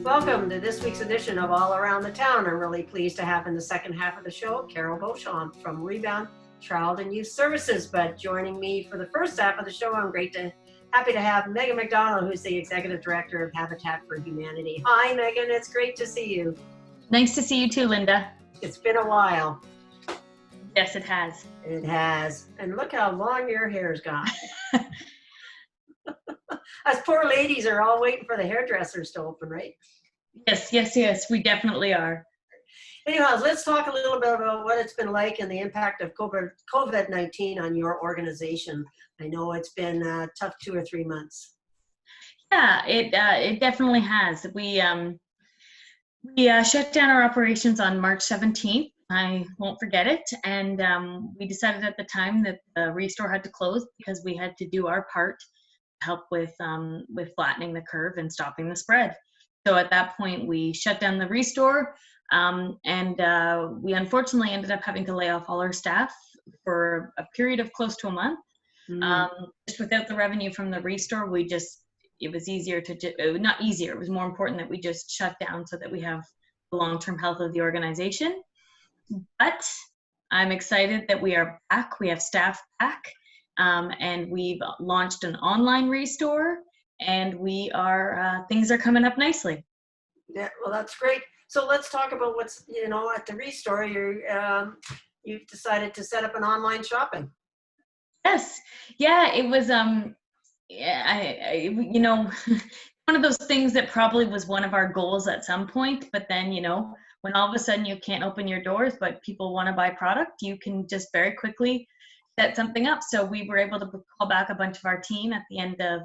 Welcome to this week's edition of All Around the Town. I'm really pleased to have in the second half of the show, Carol Beauchamp from Rebound Child and Youth Services. But joining me for the first half of the show, I'm happy to have Meaghan MacDonald, who's the Executive Director of Habitat for Humanity. Hi, Meaghan. It's great to see you. Nice to see you too, Lynda. It's been a while. Yes, it has. It has. And look how long your hair's gone. Us poor ladies are all waiting for the hairdressers to open, right? Yes, we definitely are. Anyhow, let's talk a little bit about what it's been like and the impact of COVID-19 on your organization. I know it's been a tough 2 or 3 months. Yeah, it definitely has. We shut down our operations on March 17th. I won't forget it. And we decided at the time that the Restore had to close because we had to do our part to help with flattening the curve and stopping the spread. So at that point, we shut down the Restore, and we unfortunately ended up having to lay off all our staff for a period of close to a month. Just without the revenue from the Restore, it was easier to, not easier, it was more important that we just shut down so that we have the long-term health of the organization. But I'm excited that we are back, we have staff back, and we've launched an online Restore. And we are, things are coming up nicely. Yeah, well, that's great. So let's talk about what's, at the Restore, you've decided to set up an online shopping. Yes. Yeah, it was, one of those things that probably was one of our goals at some point, but then, when all of a sudden you can't open your doors, but people want to buy product, you can just very quickly set something up. So we were able to call back a bunch of our team at the end of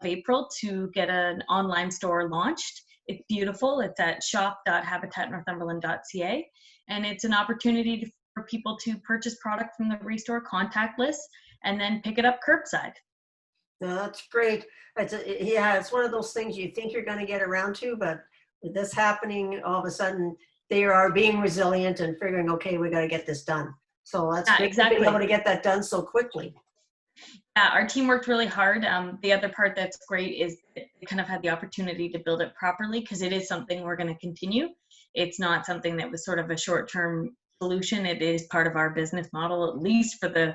April to get an online store launched. It's beautiful. It's at shop.habitatnorthumberland.ca, and it's an opportunity for people to purchase product from the Restore contactless and then pick it up curbside. That's great. It's one of those things you think you're going to get around to, but with this happening, all of a sudden they are being resilient and figuring, okay, we got to get this done. So that's great exactly. To be able to get that done so quickly. Yeah, our team worked really hard. The other part that's great is they kind of had the opportunity to build it properly because it is something we're going to continue. It's not something that was sort of a short-term solution. It is part of our business model, at least for the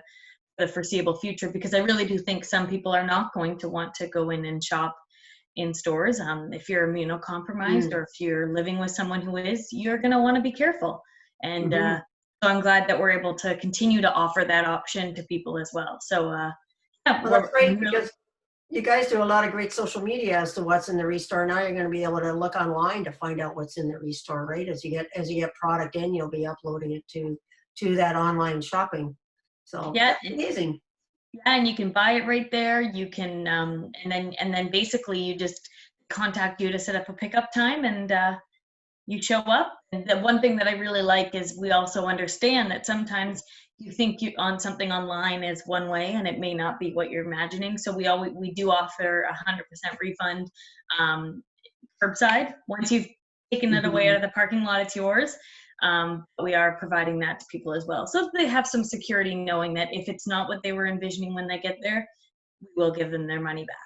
foreseeable future, because I really do think some people are not going to want to go in and shop in stores. If you're immunocompromised or if you're living with someone who is, you're going to want to be careful. And so I'm glad that we're able to continue to offer that option to people as well. So well, that's great because you guys do a lot of great social media as to what's in the Restore. Now you're going to be able to look online to find out what's in the Restore, right? As you get product in, you'll be uploading it to that online shopping. So yeah, that's amazing. Yeah, and you can buy it right there. You can and then basically you just contact you to set up a pickup time, and you show up. And the one thing that I really like is we also understand that sometimes you think you on something online is one way and it may not be what you're imagining. So we do offer 100% refund curbside. Once you've taken it away out of the parking lot, it's yours. We are providing that to people as well. So they have some security knowing that if it's not what they were envisioning when they get there, we will give them their money back.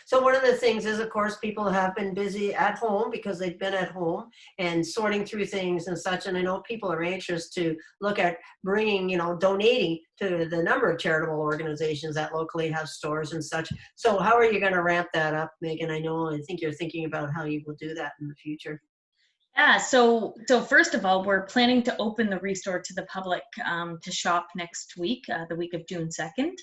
So one of the things is, of course, people have been busy at home because they've been at home and sorting through things and such. And I know people are anxious to look at bringing, donating to the number of charitable organizations that locally have stores and such. So how are you going to ramp that up, Meaghan? I think you're thinking about how you will do that in the future. Yeah, so first of all, we're planning to open the Restore to the public to shop next week, the week of June 2nd.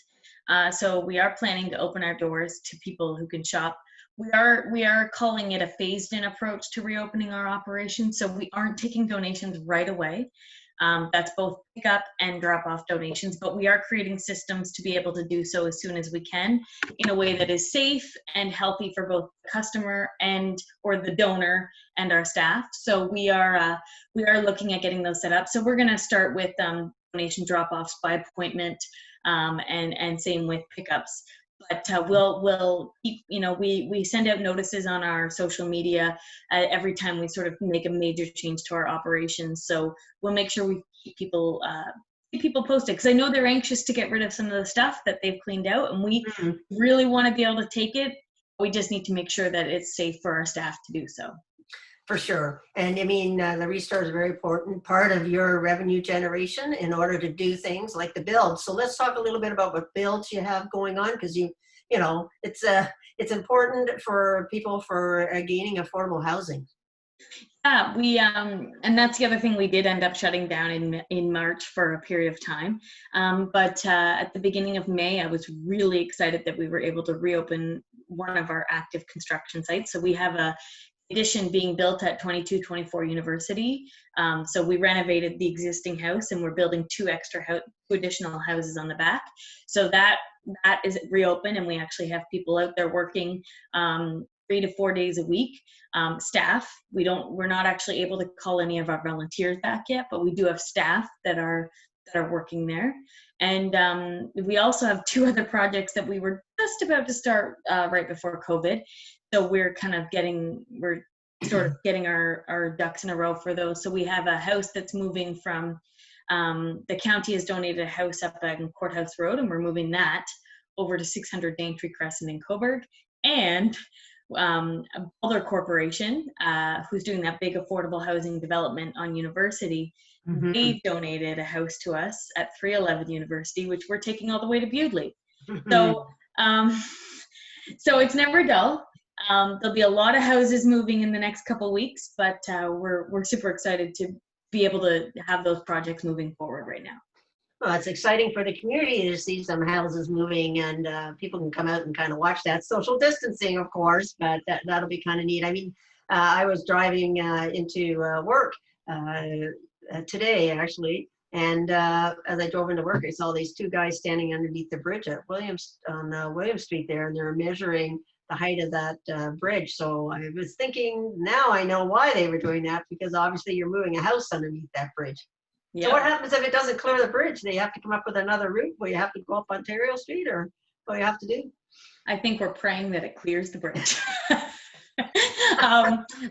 So we are planning to open our doors to people who can shop. We are calling it a phased-in approach to reopening our operations. So we aren't taking donations right away. That's both pick up and drop off donations, but we are creating systems to be able to do so as soon as we can in a way that is safe and healthy for both the customer or the donor and our staff. So we are looking at getting those set up. So we're going to start with donation drop-offs by appointment, and same with pickups. But we'll keep, we send out notices on our social media every time we sort of make a major change to our operations. So we'll make sure we keep people posted, because I know they're anxious to get rid of some of the stuff that they've cleaned out, and we really want to be able to take it We just need to make sure that it's safe for our staff to do so. For sure. And I mean, the restore is a very important part of your revenue generation in order to do things like the build. So let's talk a little bit about what builds you have going on, because you know, it's important for people for gaining affordable housing. Yeah, we and that's the other thing, we did end up shutting down in March for a period of time. But at the beginning of May, I was really excited that we were able to reopen one of our active construction sites. So we have a addition being built at 2224 University. So we renovated the existing house and we're building two additional houses on the back. So that is reopened, and we actually have people out there working 3 to 4 days a week. Staff, we're not actually able to call any of our volunteers back yet, but we do have staff that are working there. And we also have two other projects that we were just about to start right before COVID. So we're sort of getting our ducks in a row for those. So we have a house that's moving from, the county has donated a house up on Courthouse Road, and we're moving that over to 600 Daintree Crescent in Coburg. And a Boulder Corporation, who's doing that big affordable housing development on University, they've donated a house to us at 311 University, which we're taking all the way to Bewdley. So, so it's never dull. There'll be a lot of houses moving in the next couple weeks, but we're super excited to be able to have those projects moving forward right now. Well, it's exciting for the community to see some houses moving, and people can come out and kind of watch that. Social distancing, of course, but that'll be kind of neat. I mean, I was driving into work today, actually, and as I drove into work, I saw these two guys standing underneath the bridge at William Street there, and they're measuring the height of that bridge. So I was thinking, now I know why they were doing that, because obviously you're moving a house underneath that bridge. Yep. So what happens if it doesn't clear the bridge? Do you have to come up with another route where you have to go up Ontario Street, or what do you have to do? I think we're praying that it clears the bridge.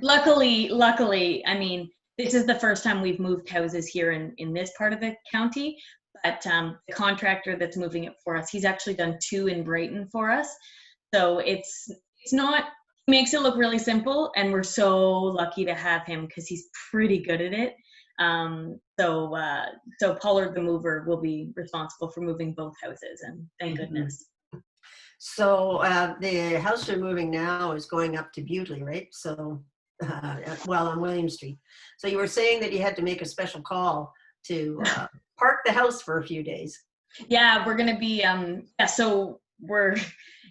Luckily, I mean, this is the first time we've moved houses here in this part of the county, but the contractor that's moving it for us, he's actually done 2 in Brighton for us. So it's not, he makes it look really simple, and we're so lucky to have him because he's pretty good at it. So Pollard the mover will be responsible for moving both houses, and thank goodness. So the house you're moving now is going up to Bewdley, right? So, on William Street. So you were saying that you had to make a special call to park the house for a few days. Yeah, we're going to be, so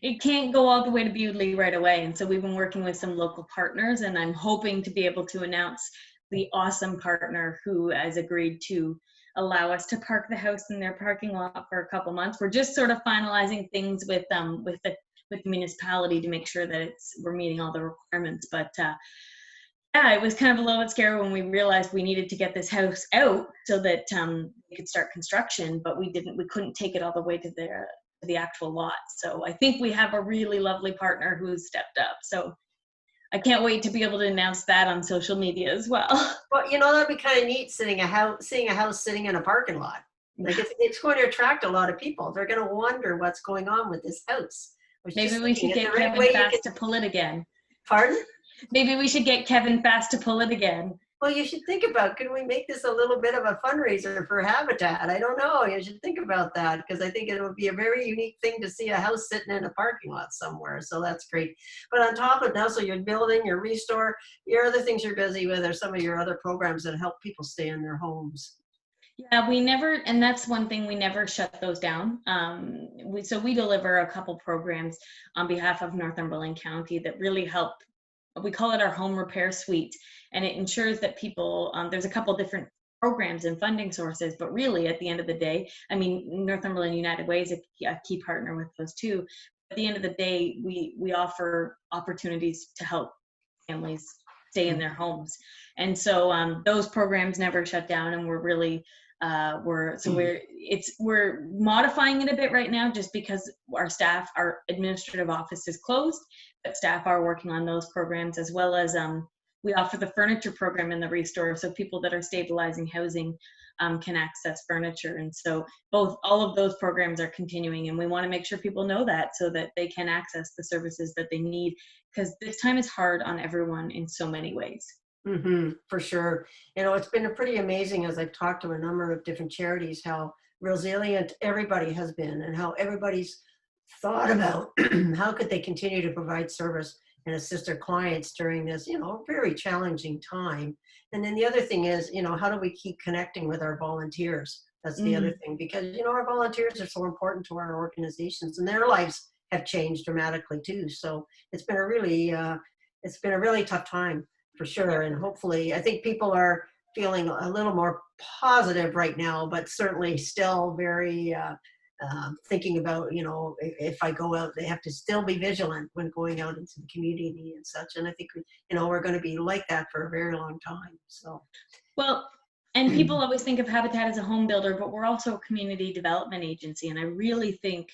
it can't go all the way to Bewdley right away. And so we've been working with some local partners, and I'm hoping to be able to announce the awesome partner who has agreed to allow us to park the house in their parking lot for a couple months. We're just sort of finalizing things with the municipality to make sure that we're meeting all the requirements. But yeah, it was kind of a little bit scary when we realized we needed to get this house out so that we could start construction, but we couldn't take it all the way to the actual lot. So I think we have a really lovely partner who's stepped up. So I can't wait to be able to announce that on social media as well. Well, you know, that'd be kind of neat, seeing a house sitting in a parking lot. Like it's going to attract a lot of people. They're going to wonder what's going on with this house. Maybe we should get Kevin Fast to pull it again. Pardon? Maybe we should get Kevin Fast to pull it again. Well, you should think about, could we make this a little bit of a fundraiser for Habitat? I don't know. You should think about that, because I think it would be a very unique thing to see a house sitting in a parking lot somewhere. So that's great. But on top of now, so you're building, your restore, your other things you're busy with are some of your other programs that help people stay in their homes. Yeah, and that's one thing, we never shut those down. So we deliver a couple programs on behalf of Northumberland County that really help. We call it our home repair suite, and it ensures that people, there's a couple different programs and funding sources, but really at the end of the day, I mean, Northumberland United Way is a key partner with those too. At the end of the day, we offer opportunities to help families stay in their homes. And so those programs never shut down, and we're really, we're modifying it a bit right now just because our administrative office is closed, but staff are working on those programs, as well as we offer the furniture program in the restore. So people that are stabilizing housing can access furniture. And so all of those programs are continuing, and we want to make sure people know that so that they can access the services that they need, because this time is hard on everyone in so many ways. For sure. It's been pretty amazing as I've talked to a number of different charities, how resilient everybody has been and how everybody's thought about how could they continue to provide service and assist their clients during this, very challenging time. And then the other thing is, how do we keep connecting with our volunteers? That's the other thing, because, our volunteers are so important to our organizations and their lives have changed dramatically too. So it's been a really tough time for sure. And hopefully, I think people are feeling a little more positive right now, but certainly still very thinking about, if I go out, they have to still be vigilant when going out into the community and such. And I think, we're going to be like that for a very long time. So, well, and people always think of Habitat as a home builder, but we're also a community development agency. And I really think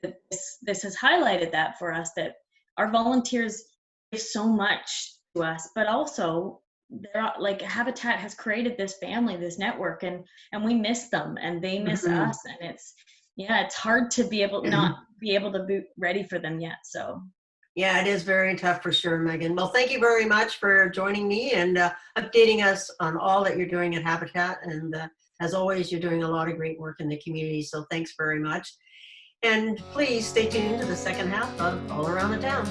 that this has highlighted that for us, that our volunteers give so much to us, but also they're like, Habitat has created this family, this network, and we miss them and they miss us. And it's hard to not be able to be ready for them yet. So yeah, it is very tough for sure, Meaghan. Well, thank you very much for joining me and updating us on all that you're doing at Habitat. And as always, you're doing a lot of great work in the community. So thanks very much. And please stay tuned to the second half of All Around the Town.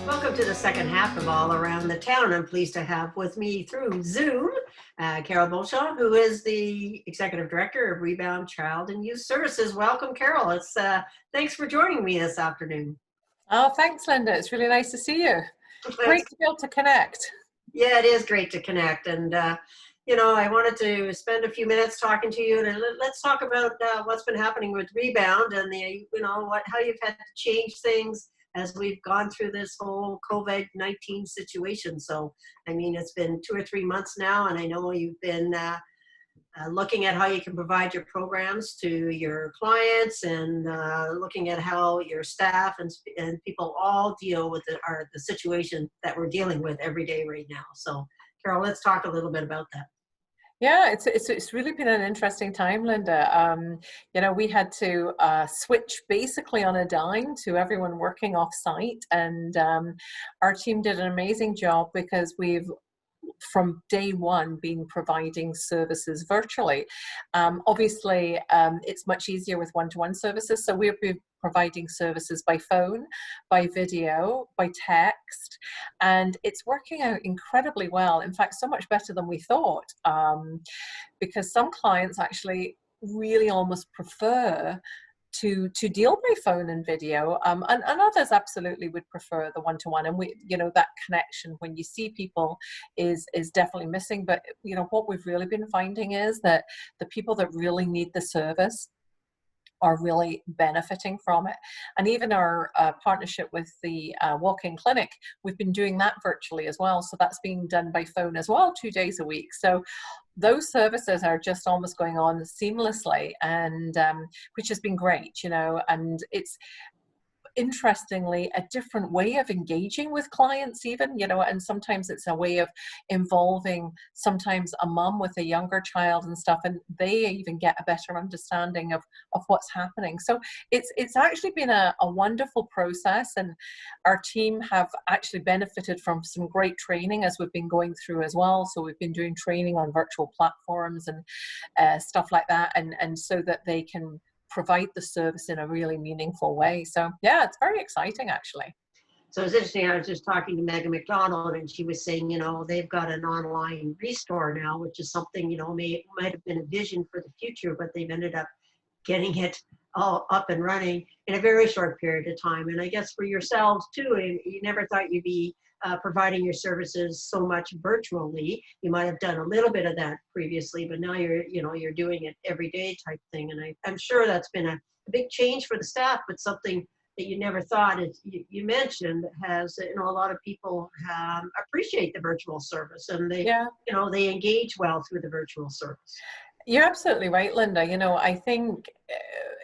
Welcome to the second half of All Around the Town. I'm pleased to have with me through Zoom, Carol Beauchamp, who is the Executive Director of Rebound Child and Youth Services. Welcome, Carol. Thanks for joining me this afternoon. Oh, thanks, Lynda. It's really nice to see you. Great to be able to connect. Yeah, it is great to connect. And, I wanted to spend a few minutes talking to you, and let's talk about what's been happening with Rebound and how you've had to change things as we've gone through this whole COVID-19 situation. So, it's been 2 or 3 months now, and I know you've been looking at how you can provide your programs to your clients and looking at how your staff and people all deal with the situation that we're dealing with every day right now. So, Carol, let's talk a little bit about that. Yeah, it's really been an interesting time, Lynda. We had to switch basically on a dime to everyone working off site, and our team did an amazing job because we've from day one been providing services virtually. Obviously, it's much easier with one-to-one services, so we're providing services by phone, by video, by text, and it's working out incredibly well. In fact, so much better than we thought, because some clients actually really almost prefer to deal by phone and video, and others absolutely would prefer the one-to-one. And that connection when you see people is definitely missing. But what we've really been finding is that the people that really need the service are really benefiting from it. And even our partnership with the walk-in clinic, we've been doing that virtually as well. So that's being done by phone as well, 2 days a week. So those services are just almost going on seamlessly, and which has been great, and it's interestingly a different way of engaging with clients even, and sometimes it's a way of involving sometimes a mom with a younger child and stuff, and they even get a better understanding of what's happening. So it's actually been a wonderful process, and our team have actually benefited from some great training as we've been going through as well. So we've been doing training on virtual platforms and stuff like that, and so that they can provide the service in a really meaningful way. So yeah, it's very exciting actually. So it's interesting, I was just talking to MacDonald, and she was saying, they've got an online restore now, which is something, might have been a vision for the future, but they've ended up getting it all up and running in a very short period of time. And I guess for yourselves too, you never thought you'd be providing your services so much virtually. You might have done a little bit of that previously, but now you're doing it every day type thing. And I'm sure that's been a big change for the staff, but something that you never thought, is you mentioned, has, a lot of people appreciate the virtual service, and they, Yeah. they engage well through the virtual service. You're absolutely right, Lynda. I think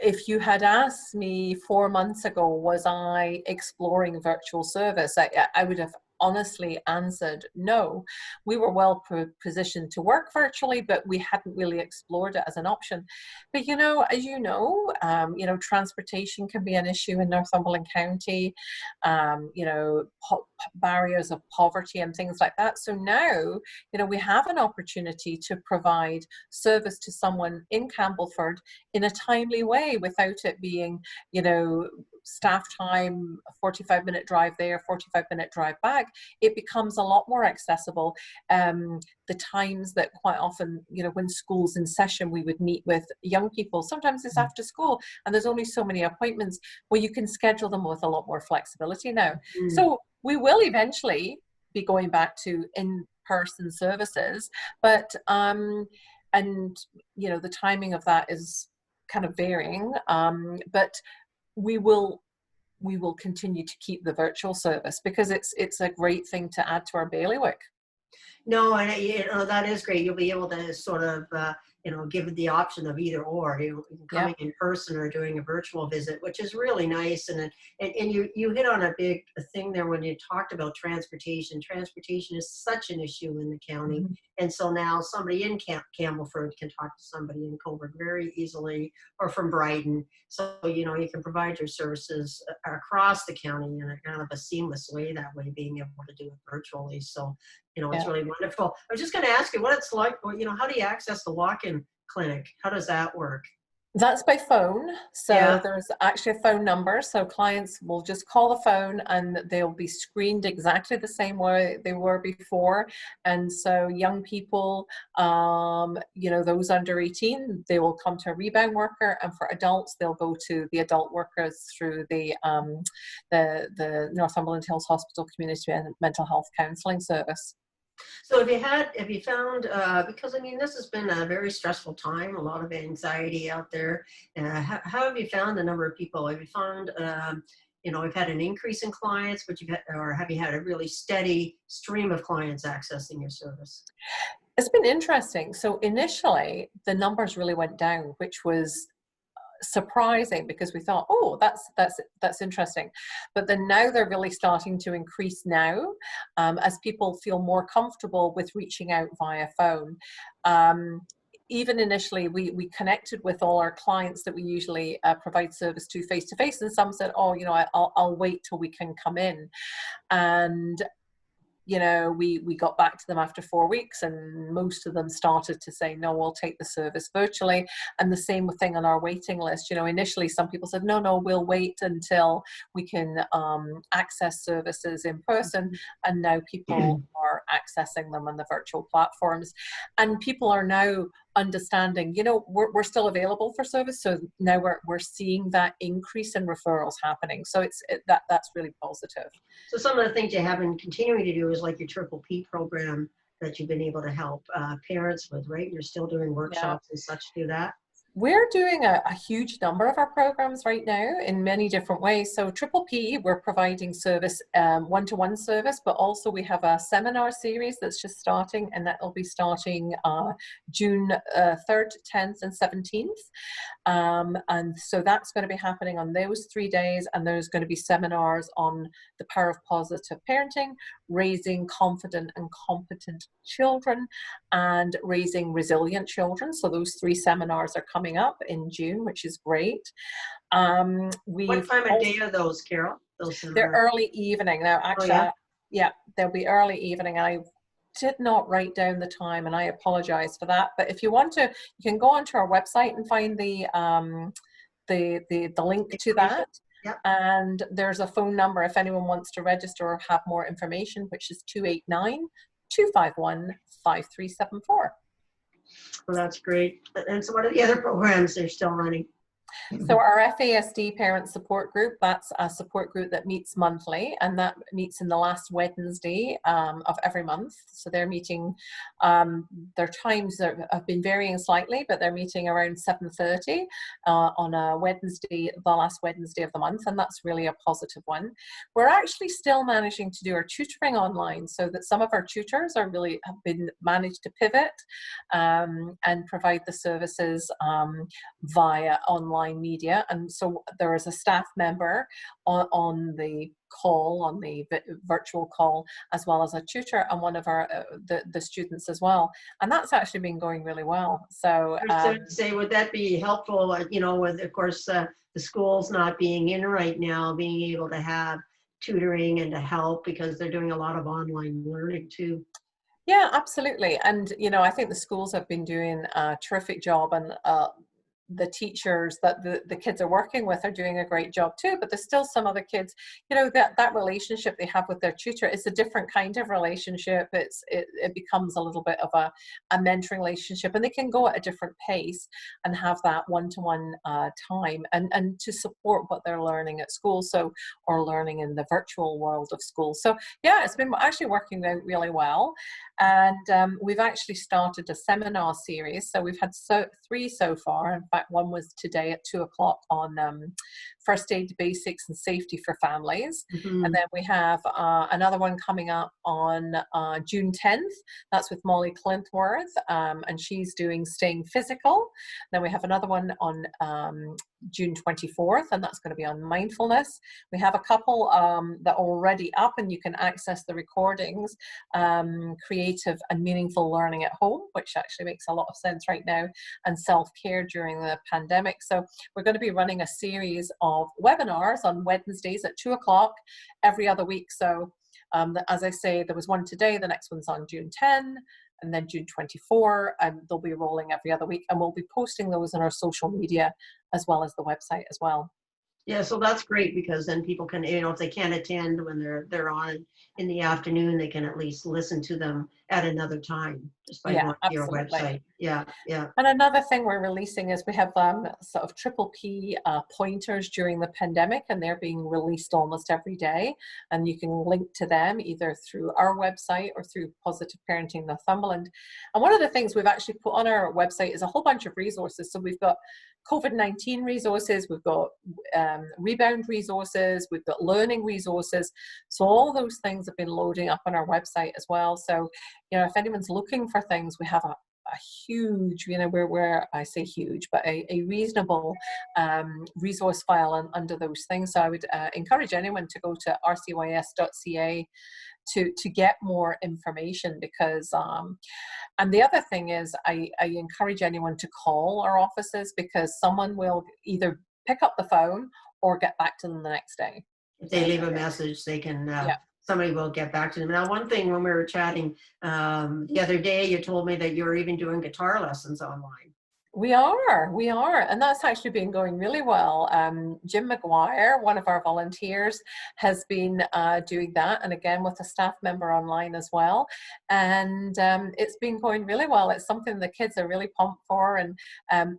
if you had asked me 4 months ago, was I exploring virtual service, I would have honestly answered no. We were well positioned to work virtually, but we hadn't really explored it as an option. But as transportation can be an issue in Northumberland County. Barriers of poverty and things like that. So now, we have an opportunity to provide service to someone in Campbellford in a timely way without it being, staff time, a 45-minute drive there, 45-minute drive back. It becomes a lot more accessible. The times that quite often, when school's in session, we would meet with young people. Sometimes it's after school and there's only so many appointments where you can schedule them with a lot more flexibility now. So we will eventually be going back to in-person services, but the timing of that is kind of varying, but we will continue to keep the virtual service because it's a great thing to add to our bailiwick. No, and that is great. You'll be able to sort of give the option of either or, coming in person or doing a virtual visit, which is really nice. And you hit on a big thing there when you talked about transportation. Transportation is such an issue in the county. And so now somebody in Campbellford can talk to somebody in Coburg very easily, or from Brighton. So, you can provide your services across the county in a kind of a seamless way, that way, being able to do it virtually. So, it's really wonderful. I was just going to ask you what it's like, how do you access the walk-in clinic? How does that work? That's by phone. So there's actually a phone number. So clients will just call the phone and they'll be screened exactly the same way they were before. And so young people, those under 18, they will come to a Rebound worker, and for adults, they'll go to the adult workers through the Northumberland Hills Hospital Community Mental Health Counselling Service. So have you found, because this has been a very stressful time, a lot of anxiety out there. How have you found the number of people? Have you found, we've had an increase in clients, but have you had a really steady stream of clients accessing your service? It's been interesting. So initially, the numbers really went down, which was surprising because we thought, oh, that's interesting, but then now they're really starting to increase now, as people feel more comfortable with reaching out via phone. Even initially, we connected with all our clients that we usually provide service to face to face, and some said, oh, I'll wait till we can come in, and we got back to them after 4 weeks, and most of them started to say, no, we'll take the service virtually. And the same thing on our waiting list. Initially some people said, no, we'll wait until we can access services in person. And now people are accessing them on the virtual platforms. And people are now understanding, we're still available for service. So now we're seeing that increase in referrals happening. So that's really positive. So some of the things you have been continuing to do is like your Triple P program that you've been able to help parents with, right? You're still doing workshops and such to do that. We're doing a huge number of our programs right now in many different ways. So Triple P, we're providing service, one-to-one service, but also we have a seminar series that's just starting, and that will be starting June 3rd, 10th, and 17th. And so that's going to be happening on those 3 days, and there's going to be seminars on the power of positive parenting, raising confident and competent children, and raising resilient children. So those 3 seminars are coming up in June, which is great. What time of day are those, Carol? They're early evening. Now, actually, they'll be early evening. I did not write down the time, and I apologize for that. But if you want to, you can go onto our website and find the link to that. Yep. And there's a phone number if anyone wants to register or have more information, which is 289-251-5374. Well, that's great. And so what are the other programs they're still running? So our FASD parent support group, that's a support group that meets monthly, and that meets in the last Wednesday of every month. So they're meeting, their times have been varying slightly, but they're meeting around 7:30 on a Wednesday, the last Wednesday of the month, and that's really a positive one. We're actually still managing to do our tutoring online, so that some of our tutors have been managed to pivot and provide the services via online media. And so there is a staff member on the call, on the virtual call, as well as a tutor and one of our the students as well, and that's actually been going really well. So say, would that be helpful, you know, with, of course, the schools not being in right now, being able to have tutoring and to help, because they're doing a lot of online learning too? Yeah, absolutely. And, you know, I think the schools have been doing a terrific job, and the teachers that the kids are working with are doing a great job too. But there's still some other kids, you know, that relationship they have with their tutor is a different kind of relationship. It becomes a little bit of a mentoring relationship, and they can go at a different pace and have that one-to-one time and to support what they're learning at school, so, or learning in the virtual world of school. So yeah, it's been actually working out really well. And we've actually started a seminar series. So we've had three so far. In fact, one was today at 2:00 on first aid basics and safety for families. Mm-hmm. And then we have another one coming up on June 10th. That's with Molly Clintworth, and she's doing staying physical. Then we have another one on June 24th, and that's going to be on mindfulness. We have a couple that are already up, and you can access the recordings, creative and meaningful learning at home, which actually makes a lot of sense right now, and self-care during the pandemic. So we're going to be running a series of webinars on Wednesdays at 2:00 every other week. So as I say, there was one today, the next one's on June 10, and then June 24, and they'll be rolling every other week, and we'll be posting those on our social media as well as the website as well. Yeah, so that's great, because then people can, you know, if they can't attend when they're on in the afternoon, they can at least listen to them at another time just by going to your website. Yeah, yeah. And another thing we're releasing is we have sort of triple P pointers during the pandemic, and they're being released almost every day. And you can link to them either through our website or through Positive Parenting Northumberland. And one of the things we've actually put on our website is a whole bunch of resources. So we've got COVID-19 resources, we've got Rebound resources, we've got learning resources. So all those things have been loading up on our website as well. So, you know, if anyone's looking for things, we have a huge, you know, where I say huge, but a reasonable resource file under those things. So I would encourage anyone to go to rcys.ca to get more information, because and the other thing is I encourage anyone to call our offices, because someone will either pick up the phone or get back to them the next day. If they leave a message, they can, somebody will get back to them. Now, one thing, when we were chatting the other day, you told me that you're even doing guitar lessons online. We are, and that's actually been going really well. Jim McGuire, one of our volunteers, has been doing that, and again with a staff member online as well. And it's been going really well. It's something the kids are really pumped for, and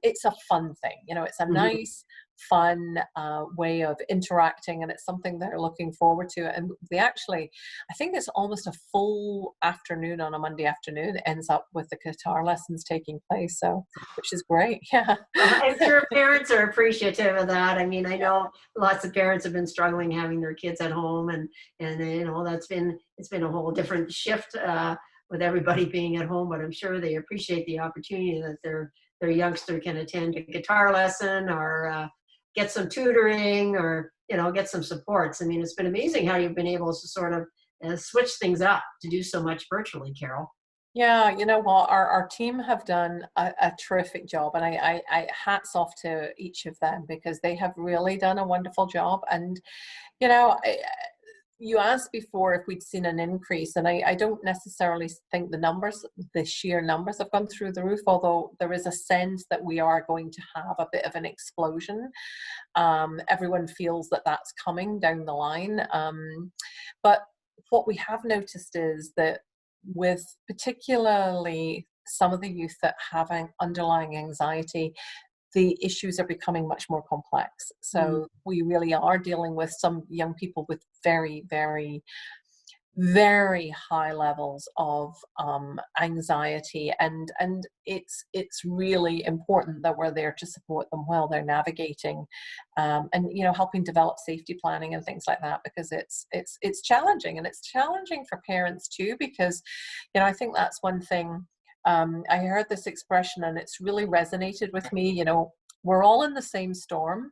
it's a fun thing. You know, it's a nice, fun way of interacting, and it's something they're looking forward to. And they actually, I think it's almost a full afternoon on a Monday afternoon ends up with the guitar lessons taking place, so which is great. Yeah, I'm sure parents are appreciative of that. I mean, I know lots of parents have been struggling having their kids at home, and you know, it's been a whole different shift with everybody being at home, but I'm sure they appreciate the opportunity that their youngster can attend a guitar lesson, or get some tutoring, or, you know, get some supports. I mean, it's been amazing how you've been able to sort of switch things up to do so much virtually, Carol. Yeah, you know what, our team have done a terrific job, and I hats off to each of them, because they have really done a wonderful job. And, you know, you asked before if we'd seen an increase, and I don't necessarily think the sheer numbers have gone through the roof, although there is a sense that we are going to have a bit of an explosion. Everyone feels that that's coming down the line. But what we have noticed is that with particularly some of the youth that have underlying anxiety, the issues are becoming much more complex. So we really are dealing with some young people with very, very, very high levels of anxiety, and it's really important that we're there to support them while they're navigating, and helping develop safety planning and things like that, because it's challenging, and it's challenging for parents too, because I think that's one thing. I heard this expression and it's really resonated with me. We're all in the same storm,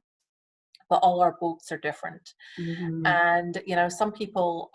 but all our boats are different. Mm-hmm. And some people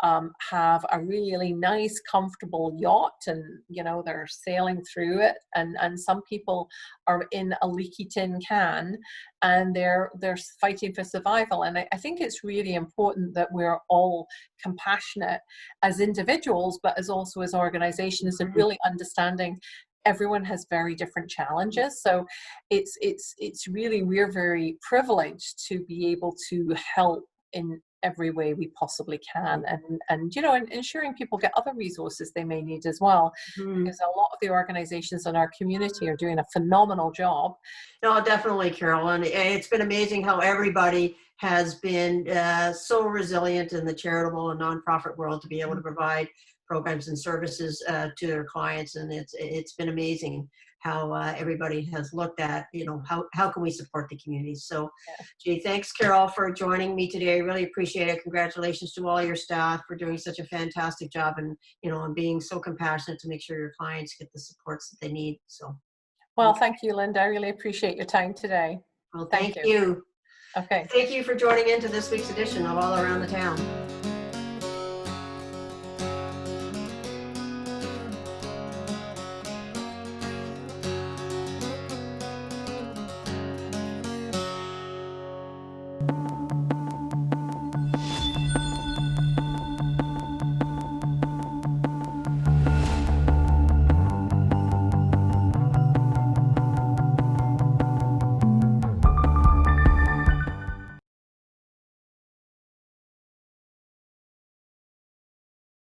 have a really nice comfortable yacht, and they're sailing through it, and some people are in a leaky tin can, and they're fighting for survival. And I think it's really important that we're all compassionate as individuals, but also as organizations, and really understanding everyone has very different challenges. So it's really, we're very privileged to be able to help in every way we possibly can, and ensuring people get other resources they may need as well, because a lot of the organizations in our community are doing a phenomenal job. No, definitely, Carol, and it's been amazing how everybody has been so resilient in the charitable and nonprofit world to be able to provide programs and services to their clients, and it's been amazing how everybody has looked at how can we support the community. So gee, thanks, Carol, for joining me today. I really appreciate it. Congratulations to all your staff for doing such a fantastic job, and and being so compassionate to make sure your clients get the supports that they need. So well, thank you, Lynda. I really appreciate your time today. Well, thank you. Okay, Thank you for joining into this week's edition of All Around the Town.